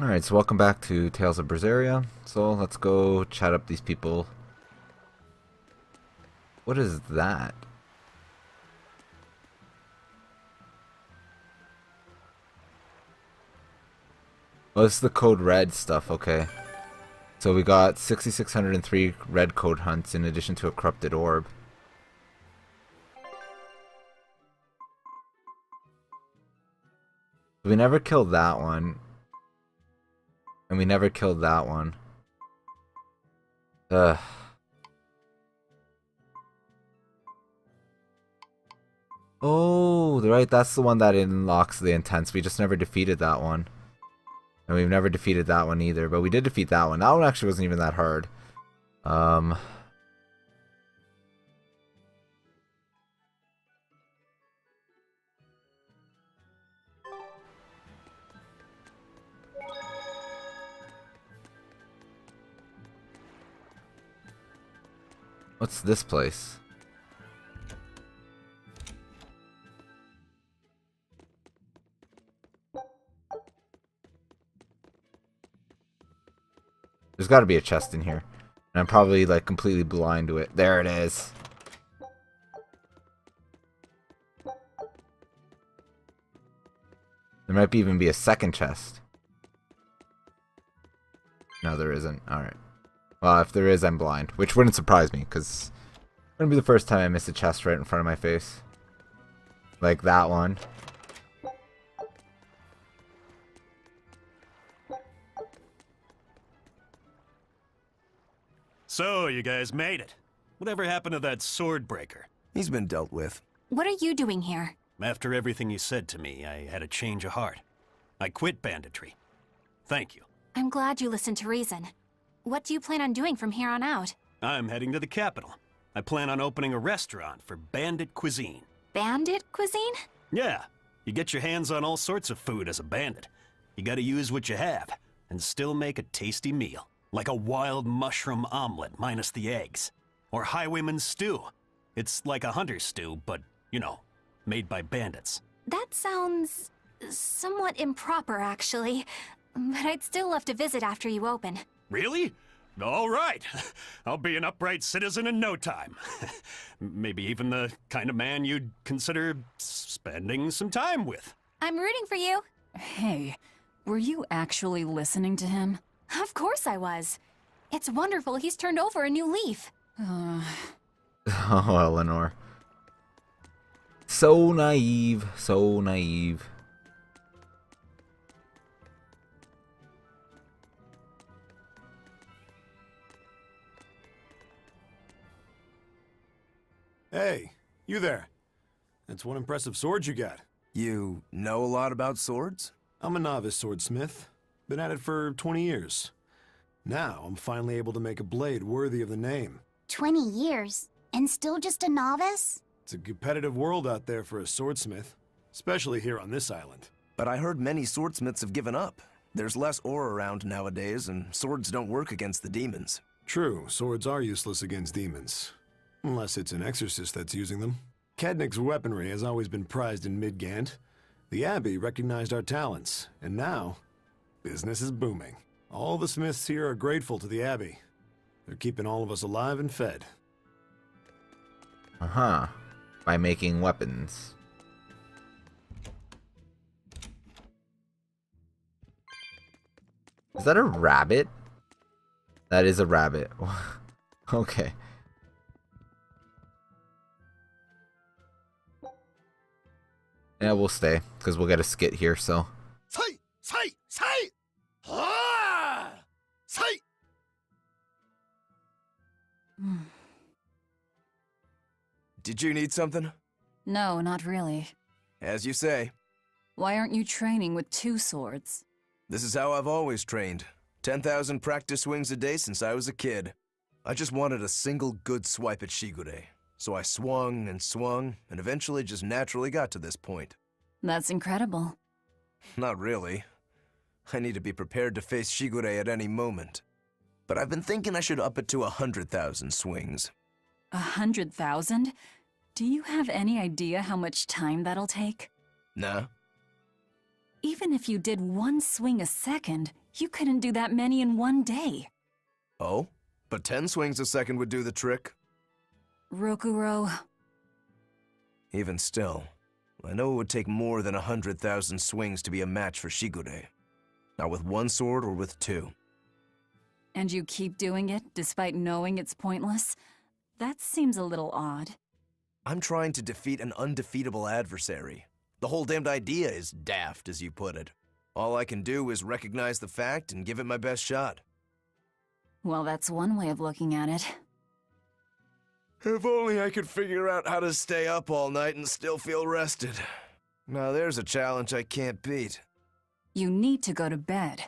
Alright, so welcome back to Tales of Berseria. So let's go chat up these people. What is that? Oh, this is the code red stuff, okay. So we got 6,603 red code hunts in addition to a corrupted orb. We never killed that one. And we never killed that one. Ugh. Oh, right, that's the one that unlocks the intense. We just never defeated that one. And we've never defeated that one either, but we did defeat that one. That one actually wasn't even that hard. What's this place? There's got to be a chest in here. And I'm probably like completely blind to it. There it is. There might even be a second chest. No, there isn't. Alright. Well, if there is, I'm blind. Which wouldn't surprise me, because it wouldn't be the first time I miss a chest right in front of my face. Like that one. So, you guys made it. Whatever happened to that sword breaker? He's been dealt with. What are you doing here? After everything you said to me, I had a change of heart. I quit banditry. Thank you. I'm glad you listened to reason. What do you plan on doing from here on out? I'm heading to the capital. I plan on opening a restaurant for bandit cuisine. Bandit cuisine? Yeah, you get your hands on all sorts of food as a bandit. You gotta use what you have, and still make a tasty meal. Like a wild mushroom omelet minus the eggs. Or highwayman's stew. It's like a hunter's stew, but, you know, made by bandits. That sounds somewhat improper, actually. But I'd still love to visit after you open. Really? All right. I'll be an upright citizen in no time. Maybe even the kind of man you'd consider spending some time with. I'm rooting for you. Hey, were you actually listening to him? Of course I was. It's wonderful he's turned over a new leaf. Oh, Eleanor. So naive. So naive. Hey, you there. That's one impressive sword you got. You know a lot about swords? I'm a novice swordsmith. Been at it for 20 years. Now, I'm finally able to make a blade worthy of the name. 20 years? And still just a novice? It's a competitive world out there for a swordsmith, especially here on this island. But I heard many swordsmiths have given up. There's less ore around nowadays, and swords don't work against the demons. True, swords are useless against demons. Unless it's an exorcist that's using them. Kadnik's weaponry has always been prized in Midgant. The Abbey recognized our talents, and now, business is booming. All the smiths here are grateful to the Abbey. They're keeping all of us alive and fed. Uh-huh. By making weapons. Is that a rabbit? That is a rabbit. Okay. Yeah, we'll stay, because we'll get a skit here, so. Did you need something? No, not really. As you say. Why aren't you training with 2 swords? This is how I've always trained. 10,000 practice swings a day since I was a kid. I just wanted a single good swipe at Shigure. So I swung, and eventually just naturally got to this point. That's incredible. Not really. I need to be prepared to face Shigure at any moment. But I've been thinking I should up it to 100,000 swings. 100,000? Do you have any idea how much time that'll take? Nah. Even if you did one swing a second, you couldn't do that many in one day. Oh? But 10 swings a second would do the trick. Rokuro, Even still, I know it would take more than 100,000 swings to be a match for Shigure. Not with one sword or with two. and you keep doing it despite knowing it's pointless? That seems a little odd. I'm trying to defeat an undefeatable adversary. The whole damned idea is daft, as you put it. All I can do is recognize the fact and give it my best shot. Well, that's one way of looking at it. If only I could figure out how to stay up all night and still feel rested. Now there's a challenge I can't beat. You need to go to bed.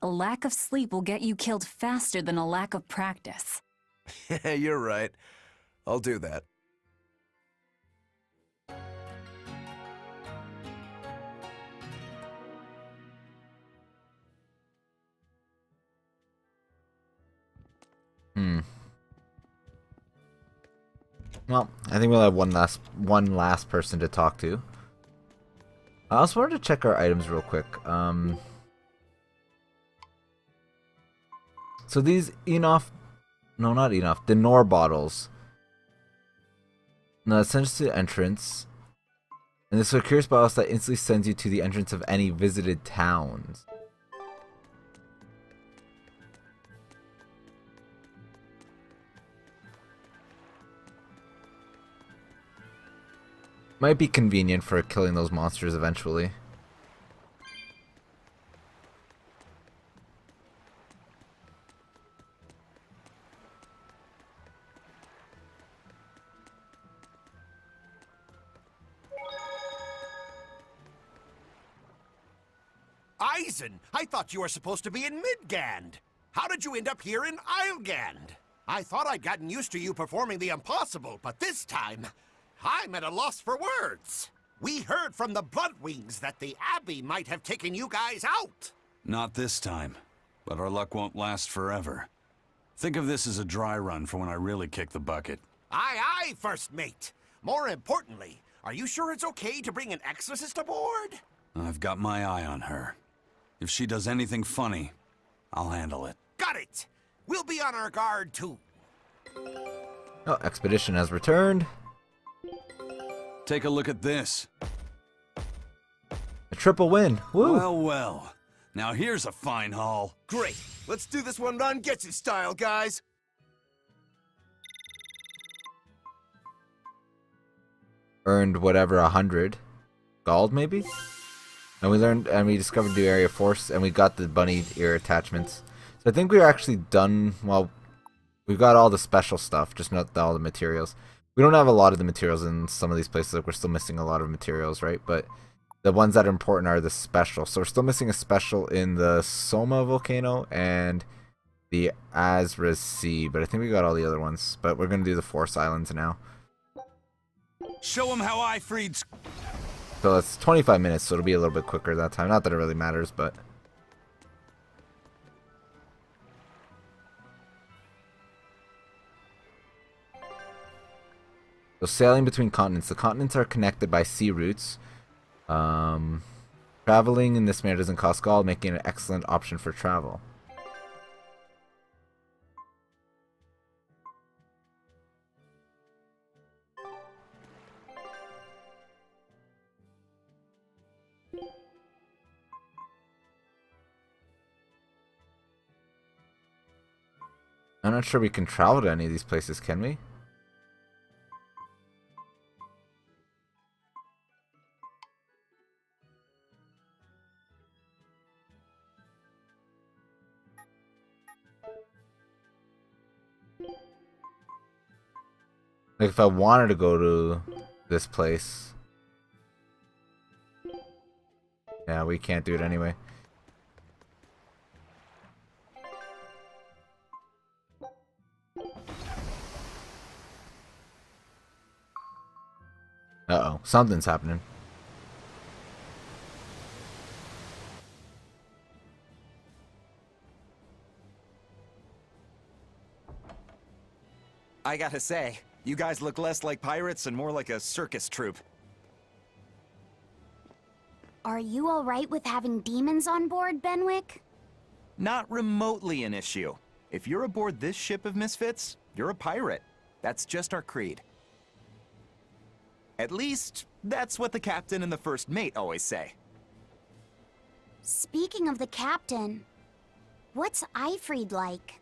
A lack of sleep will get you killed faster than a lack of practice. You're right. I'll do that. Well, I think we'll have one last person to talk to. I also wanted to check our items real quick. So these Enough, no, not Enough, Denor bottles. Now it sends you to the entrance, and this is a curious bottle that instantly sends you to the entrance of any visited towns. Might be convenient for killing those monsters eventually. Eisen, I thought you were supposed to be in Midgand. How did you end up here in Islegand? I thought I'd gotten used to you performing the impossible, but this time, I'm at a loss for words. We heard from the Bloodwings that the Abbey might have taken you guys out. Not this time, but our luck won't last forever. Think of this as a dry run for when I really kick the bucket. Aye, aye, First Mate. More importantly, are you sure it's okay to bring an exorcist aboard? I've got my eye on her. If she does anything funny, I'll handle it. Got it. We'll be on our guard, too. Oh, expedition has returned. Take a look at this. A triple win. Woo! Well, well. Now here's a fine haul. Great. Let's do this one Ron Getsu style, guys. Earned whatever, 100 gold maybe. And we discovered new area force, and we got the bunny ear attachments. So I think we're actually done. Well, we've got all the special stuff, just not all the materials. We don't have a lot of the materials in some of these places. Like, we're still missing a lot of materials, right? But the ones that are important are the special. So we're still missing a special in the Soma volcano and the Azra Sea. But I think we got all the other ones. But we're going to do the Force Islands now. Show them how I freed. So it's 25 minutes, so it'll be a little bit quicker that time. Not that it really matters, but... So sailing between continents. The continents are connected by sea routes. Traveling in this manner doesn't cost gold, making it an excellent option for travel. I'm not sure we can travel to any of these places, can we? Like, if I wanted to go to this place... Yeah, we can't do it anyway. Uh-oh, something's happening. I gotta say, you guys look less like pirates and more like a circus troupe. Are you alright with having demons on board, Benwick? Not remotely an issue. If you're aboard this ship of misfits, you're a pirate. That's just our creed. At least, that's what the captain and the first mate always say. Speaking of the captain, what's Eifried like?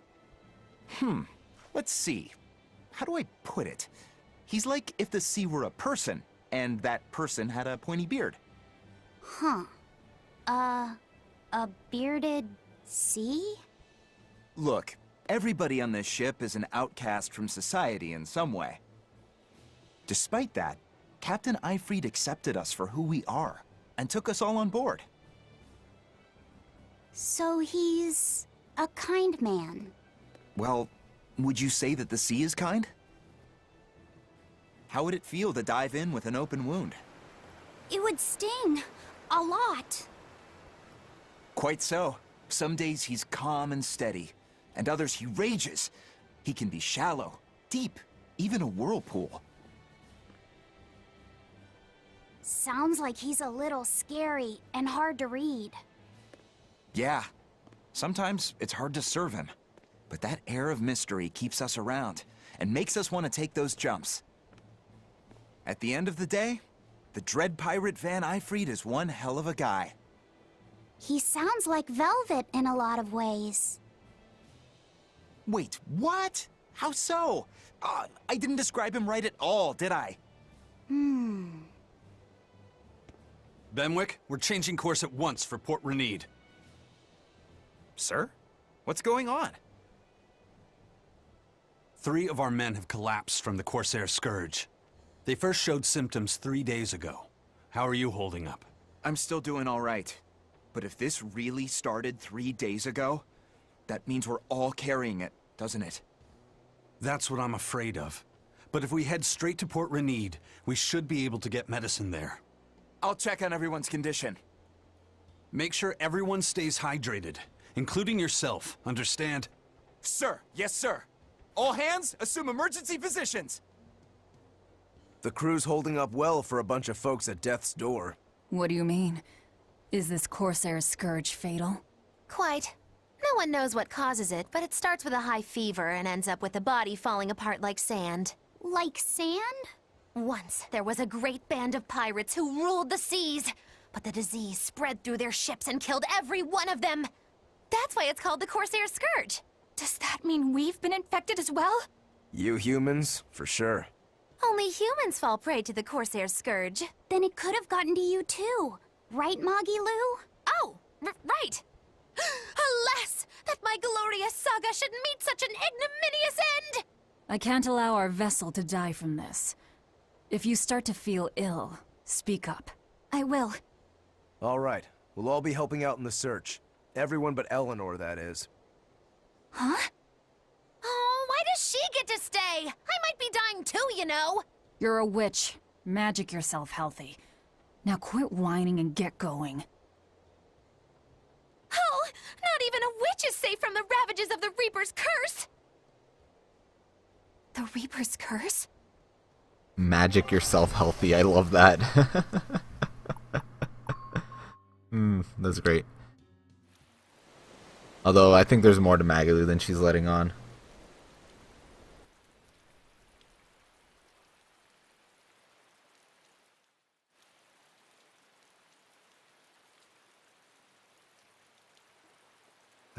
Let's see. How do I put it? He's like if the sea were a person, and that person had a pointy beard. Huh. A bearded sea? Look, everybody on this ship is an outcast from society in some way. Despite that, Captain Eifried accepted us for who we are, and took us all on board. So he's a kind man. Well, would you say that the sea is kind? How would it feel to dive in with an open wound? It would sting. A lot. Quite so. Some days he's calm and steady, and others he rages. He can be shallow, deep, even a whirlpool. Sounds like he's a little scary and hard to read. Yeah, sometimes it's hard to serve him. But that air of mystery keeps us around, and makes us want to take those jumps. At the end of the day, the dread pirate Van Eifried is one hell of a guy. He sounds like Velvet in a lot of ways. Wait, what? How so? I didn't describe him right at all, did I? Benwick, we're changing course at once for Port Renede. Sir? What's going on? 3 of our men have collapsed from the Corsair Scourge. They first showed symptoms 3 days ago. How are you holding up? I'm still doing all right. But if this really started 3 days ago, that means we're all carrying it, doesn't it? That's what I'm afraid of. But if we head straight to Port Renede, we should be able to get medicine there. I'll check on everyone's condition. Make sure everyone stays hydrated, including yourself, understand? Sir, yes sir. All hands, assume emergency positions. The crew's holding up well for a bunch of folks at death's door. What do you mean? Is this Corsair Scourge fatal? Quite. No one knows what causes it, but it starts with a high fever and ends up with the body falling apart like sand. Like sand? Once, there was a great band of pirates who ruled the seas, but the disease spread through their ships and killed every one of them. That's why it's called the Corsair Scourge. Does that mean we've been infected as well? You humans, for sure. Only humans fall prey to the Corsair Scourge. Then it could have gotten to you too. Right, Moggy Lou? Oh, right! Alas, that my glorious saga should meet such an ignominious end! I can't allow our vessel to die from this. If you start to feel ill, speak up. I will. All right, we'll all be helping out in the search. Everyone but Eleanor, that is. Huh? Oh, why does she get to stay? I might be dying too, you know. You're a witch. Magic yourself healthy. Now quit whining and get going. Oh, not even a witch is safe from the ravages of the Reaper's curse! The Reaper's curse? Magic yourself healthy. I love that. That's great. Although I think there's more to Magalu than she's letting on.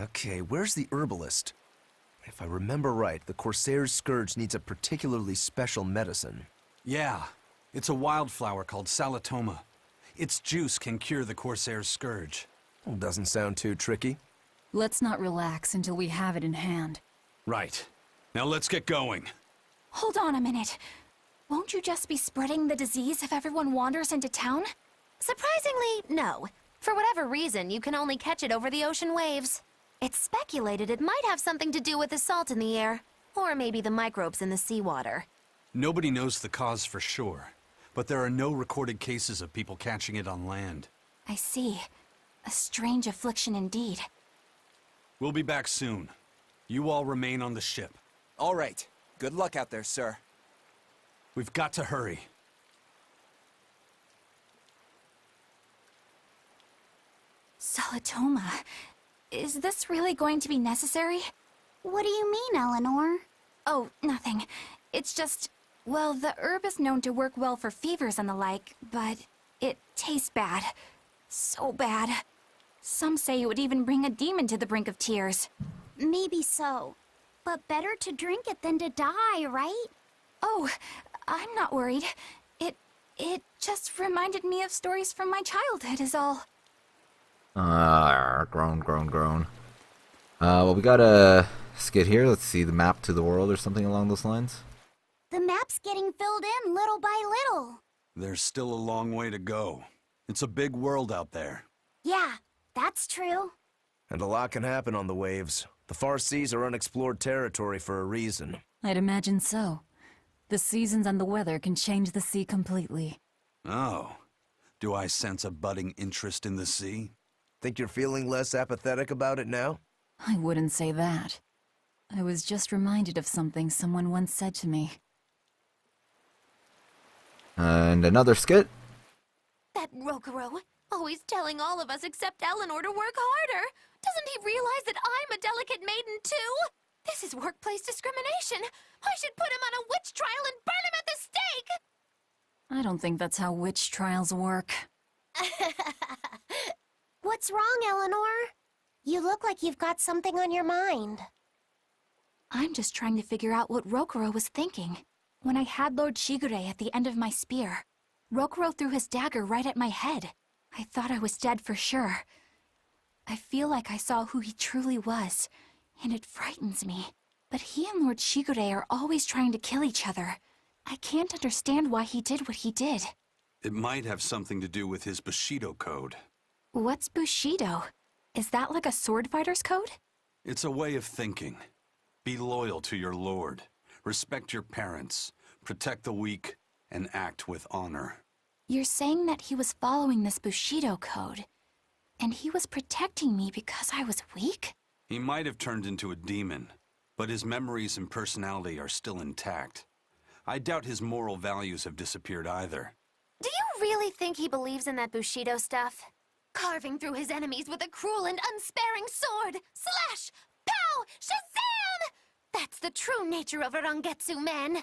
Okay, where's the herbalist? If I remember right, the Corsair's Scourge needs a particularly special medicine. Yeah, it's a wildflower called Salatoma. Its juice can cure the Corsair's Scourge. Well, doesn't sound too tricky. Let's not relax until we have it in hand. Right. Now let's get going. Hold on a minute. Won't you just be spreading the disease if everyone wanders into town? Surprisingly, no. For whatever reason, you can only catch it over the ocean waves. It's speculated it might have something to do with the salt in the air, or maybe the microbes in the seawater. Nobody knows the cause for sure, but there are no recorded cases of people catching it on land. I see. A strange affliction indeed. We'll be back soon. You all remain on the ship. All right. Good luck out there, sir. We've got to hurry. Solitoma. Is this really going to be necessary? What do you mean, Eleanor? Oh, nothing. It's just, well, the herb is known to work well for fevers and the like, but it tastes bad. So bad. Some say it would even bring a demon to the brink of tears. Maybe so. But better to drink it than to die, right? Oh, I'm not worried. It just reminded me of stories from my childhood is all. Groan. Well, we got a skit here. Let's see the map to the world or something along those lines. The map's getting filled in little by little. There's still a long way to go. It's a big world out there. Yeah, that's true. And a lot can happen on the waves. The far seas are unexplored territory for a reason. I'd imagine so. The seasons and the weather can change the sea completely. Oh. Do I sense a budding interest in the sea? Think you're feeling less apathetic about it now? I wouldn't say that. I was just reminded of something someone once said to me. And another skit. That Rokuro, always telling all of us except Eleanor to work harder. Doesn't he realize that I'm a delicate maiden too? This is workplace discrimination. I should put him on a witch trial and burn him at the stake! I don't think that's how witch trials work. What's wrong, Eleanor? You look like you've got something on your mind. I'm just trying to figure out what Rokuro was thinking. When I had Lord Shigure at the end of my spear, Rokuro threw his dagger right at my head. I thought I was dead for sure. I feel like I saw who he truly was, and it frightens me. But he and Lord Shigure are always trying to kill each other. I can't understand why he did what he did. It might have something to do with his Bushido code. What's Bushido? Is that like a sword fighter's code? It's a way of thinking. Be loyal to your lord. Respect your parents. Protect the weak. And act with honor. You're saying that he was following this Bushido code, and he was protecting me because I was weak? He might have turned into a demon, but his memories and personality are still intact. I doubt his moral values have disappeared either. Do you really think he believes in that Bushido stuff? Carving through his enemies with a cruel and unsparing sword! Slash! Pow! Shazam! That's the true nature of a Rangetsu man!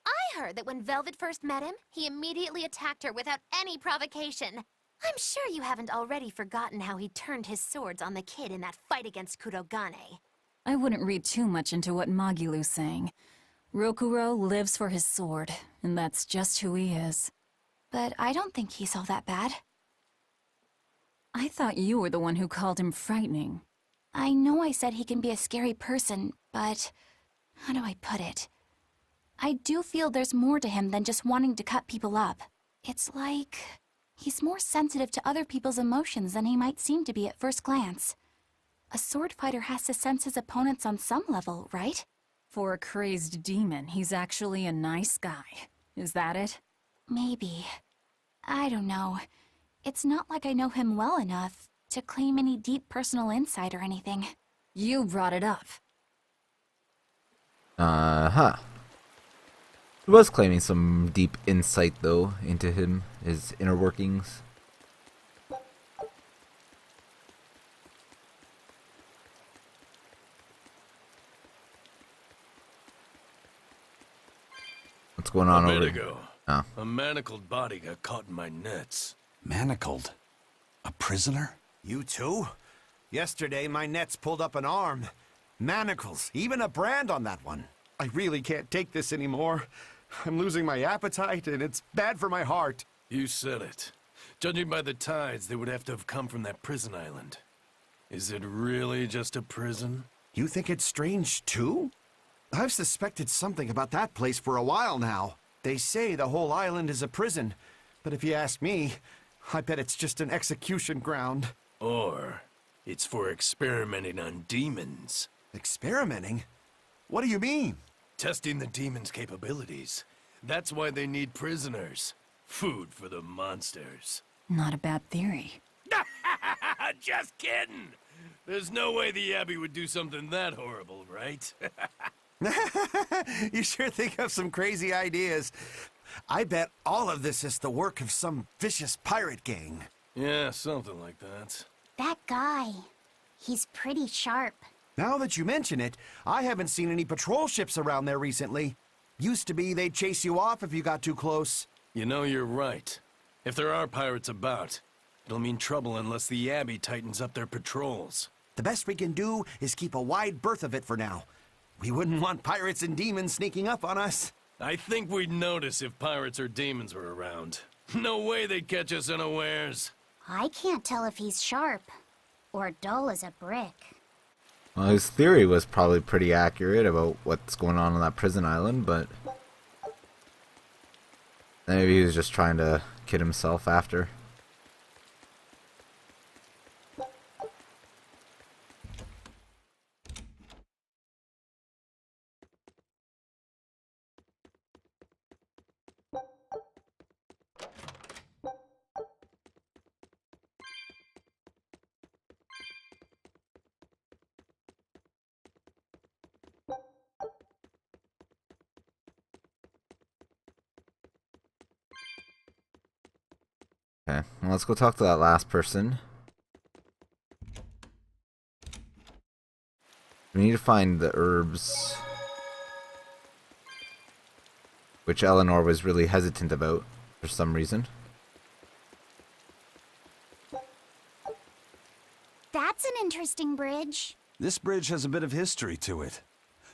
I heard that when Velvet first met him, he immediately attacked her without any provocation. I'm sure you haven't already forgotten how he turned his swords on the kid in that fight against Kurogane. I wouldn't read too much into what Magilu's saying. Rokuro lives for his sword, and that's just who he is. But I don't think he's all that bad. I thought you were the one who called him frightening. I know I said he can be a scary person, but how do I put it? I do feel there's more to him than just wanting to cut people up. It's like he's more sensitive to other people's emotions than he might seem to be at first glance. A sword fighter has to sense his opponents on some level, right? For a crazed demon, he's actually a nice guy. Is that it? Maybe. I don't know. It's not like I know him well enough to claim any deep personal insight or anything. You brought it up. He was claiming some deep insight, though, into him, his inner workings. What's going on over here? Oh. A manacled body got caught in my nets. Manacled? A prisoner? You too? Yesterday, my nets pulled up an arm. Manacles, even a brand on that one. I really can't take this anymore. I'm losing my appetite, and it's bad for my heart. You said it. Judging by the tides, they would have to have come from that prison island. Is it really just a prison? You think it's strange, too? I've suspected something about that place for a while now. They say the whole island is a prison, but if you ask me, I bet it's just an execution ground. Or it's for experimenting on demons. Experimenting? What do you mean? Testing the demons' capabilities. That's why they need prisoners. Food for the monsters. Not a bad theory. Just kidding! There's no way the Abbey would do something that horrible, right? You sure think of some crazy ideas. I bet all of this is the work of some vicious pirate gang. Yeah, something like that. That guy. He's pretty sharp. Now that you mention it, I haven't seen any patrol ships around there recently. Used to be they'd chase you off if you got too close. You know, you're right. If there are pirates about, it'll mean trouble unless the Abbey tightens up their patrols. The best we can do is keep a wide berth of it for now. We wouldn't want pirates and demons sneaking up on us. I think we'd notice if pirates or demons were around. No way they'd catch us unawares. I can't tell if he's sharp or dull as a brick. Well, his theory was probably pretty accurate about what's going on that prison island, but maybe he was just trying to kid himself after. Okay, well, let's go talk to that last person. We need to find the herbs, which Eleanor was really hesitant about for some reason. That's an interesting bridge. This bridge has a bit of history to it.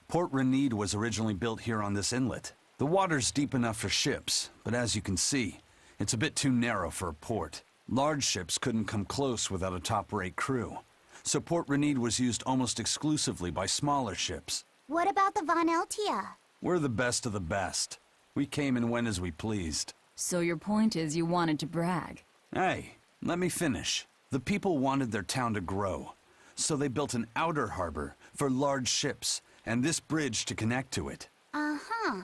Port Renede was originally built here on this inlet. The water's deep enough for ships, but as you can see, it's a bit too narrow for a port. Large ships couldn't come close without a top-rate crew, so Port Renede was used almost exclusively by smaller ships. What about the Von Eltia? We're the best of the best. We came and went as we pleased. So your point is you wanted to brag? Hey, let me finish. The people wanted their town to grow, so they built an outer harbor for large ships, and this bridge to connect to it. Uh-huh.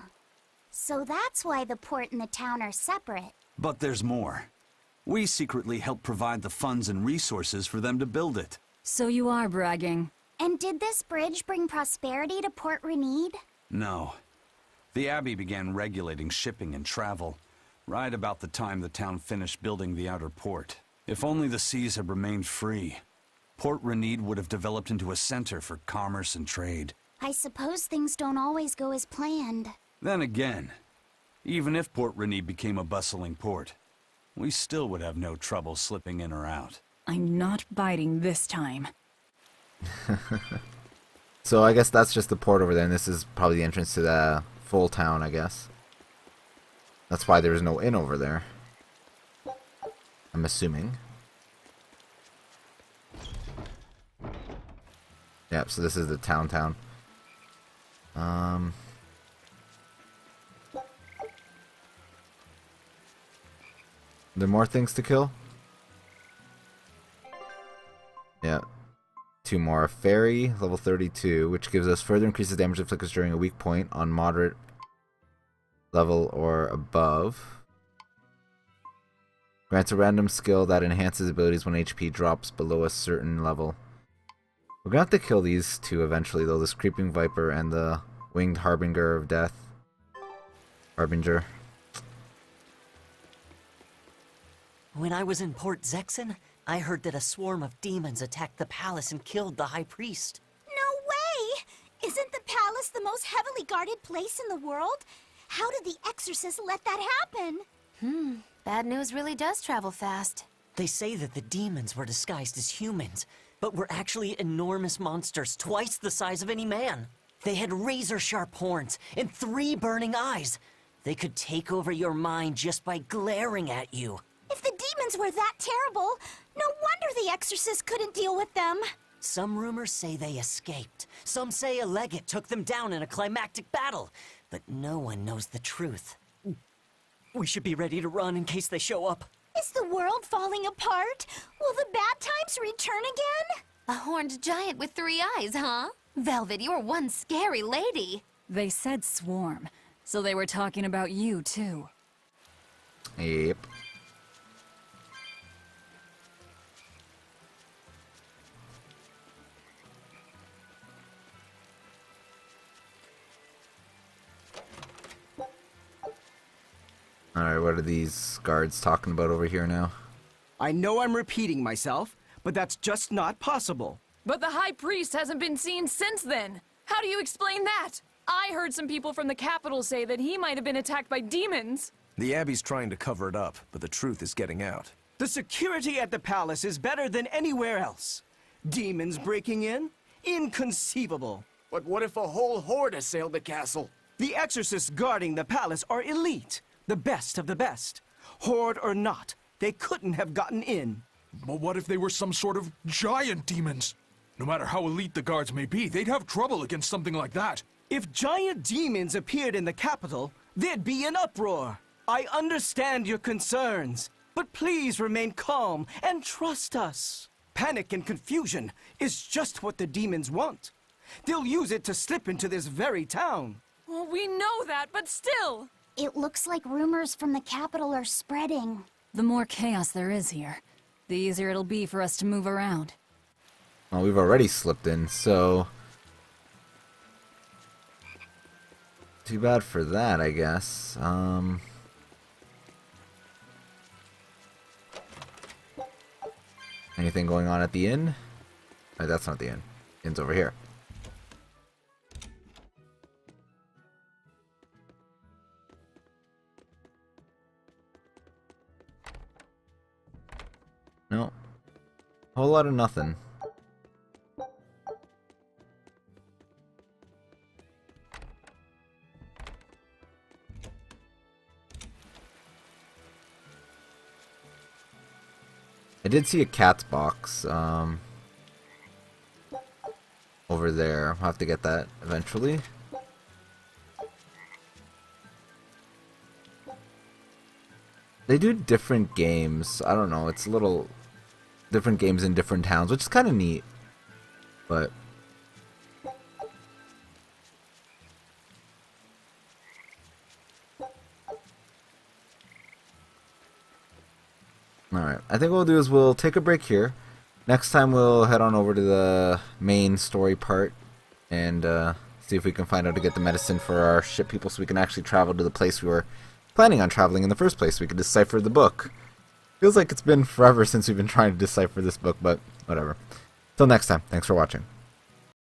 So that's why the port and the town are separate. But there's more. We secretly helped provide the funds and resources for them to build it. So you are bragging. And did this bridge bring prosperity to Port Renede? No. The Abbey began regulating shipping and travel, right about the time the town finished building the outer port. If only the seas had remained free, Port Renede would have developed into a center for commerce and trade. I suppose things don't always go as planned. Then again, even if Port Renede became a bustling port, we still would have no trouble slipping in or out. I'm not biting this time. So I guess that's just the port over there, and this is probably the entrance to the full town, I guess. That's why there's no inn over there, I'm assuming. Yep, so this is the town. There more things to kill? Yeah. 2 more. A fairy, level 32, which gives us further increases damage inflicted during a weak point on moderate level or above. Grants a random skill that enhances abilities when HP drops below a certain level. We're gonna have to kill these two eventually, though, this Creeping Viper and the Winged Harbinger of Death. Harbinger. When I was in Port Zexen, I heard that a swarm of demons attacked the palace and killed the High Priest. No way! Isn't the palace the most heavily guarded place in the world? How did the exorcist let that happen? Bad news really does travel fast. They say that the demons were disguised as humans, but were actually enormous monsters twice the size of any man. They had razor-sharp horns and 3 burning eyes. They could take over your mind just by glaring at you. If the demons were that terrible, no wonder the exorcist couldn't deal with them. Some rumors say they escaped. Some say a legate took them down in a climactic battle. But no one knows the truth. We should be ready to run in case they show up. Is the world falling apart? Will the bad times return again? A horned giant with 3 eyes, huh? Velvet, you're one scary lady. They said swarm, so they were talking about you, too. Yep. Alright, what are these guards talking about over here now? I know I'm repeating myself, but that's just not possible. But the High Priest hasn't been seen since then. How do you explain that? I heard some people from the capital say that he might have been attacked by demons. The Abbey's trying to cover it up, but the truth is getting out. The security at the palace is better than anywhere else. Demons breaking in? Inconceivable. But what if a whole horde assailed the castle? The exorcists guarding the palace are elite, the best of the best. Horde or not, they couldn't have gotten in. But what if they were some sort of giant demons? No matter how elite the guards may be, they'd have trouble against something like that. If giant demons appeared in the capital, there'd be an uproar. I understand your concerns, but please remain calm and trust us. Panic and confusion is just what the demons want. They'll use it to slip into this very town. Well, we know that, but still. It looks like rumors from the capital are spreading. The more chaos there is here, the easier it'll be for us to move around. Well, we've already slipped in, so... Too bad for that, I guess. Anything going on at the inn? Oh, that's not the inn. Inn's over here. No. Whole lot of nothing. I did see a cat's box over there. I'll have to get that eventually. They do different games. I don't know. It's a little different games in different towns, which is kind of neat. But alright, I think what we'll do is we'll take a break here. Next time we'll head on over to the main story part and see if we can find out to get the medicine for our ship people so we can actually travel to the place we were planning on traveling in the first place. We could decipher the book. Feels like it's been forever since we've been trying to decipher this book, but whatever. Till next time, thanks for watching.